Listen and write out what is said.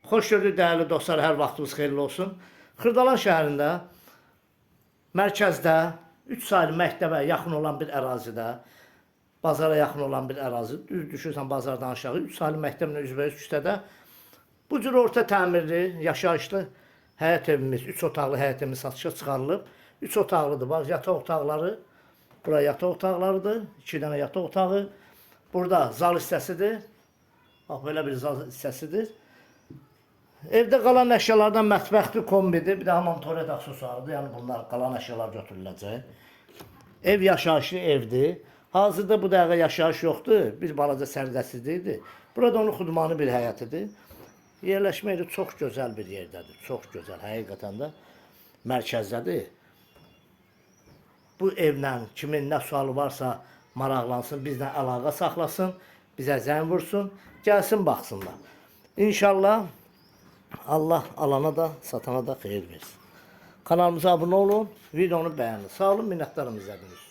Xoş gördük dəyərli dostlar, hər vaxtınız xeyirli olsun. Xırdalan şəhərində, mərkəzdə, 3 saylı məktəbə yaxın olan bir ərazidə, bazara yaxın olan bir ərazi, düz düşürsən bazardan aşağı, 3 saylı məktəblə üzbəüz küçədə bu cür orta təmirli, yaşayışlı həyət evimiz, 3 otaqlı həyət evimiz satışa çıxarılıb. 3 otaqlıdır, bax, yataq otaqları, bura yataq otaqlarıdır, 2 dənə yataq otağı. Burada zal hissəsidir, bax, belə bir zal hissəsidir. Evdə qalan əşyalardan mətbəxdir, kombidir, bir də hamam tualet aksesuarıdır. Yəni bunlar qalan əşyalar götürüləcək. Ev yaşayışlı evdir. Hazırda bu dəqiqə yaşayış yoxdur, bir balaca sərgəsizlikdir. Burada onun xudmanı bir həyətidir. Yerləşmə yeri çox gözəl bir yerdədir, çox gözəl, həqiqətən də mərkəzdədir. Bu evlə kimin nə sualı varsa maraqlansın, bizlə əlaqə saxlasın, bizə zəng vursun, gəlsin baxsınlar. İnşallah Allah alana da, satana da xeyir versin. Kanalımıza abunə olun, videonu bəyənin. Sağ olun, minnətdarım izlədiniz.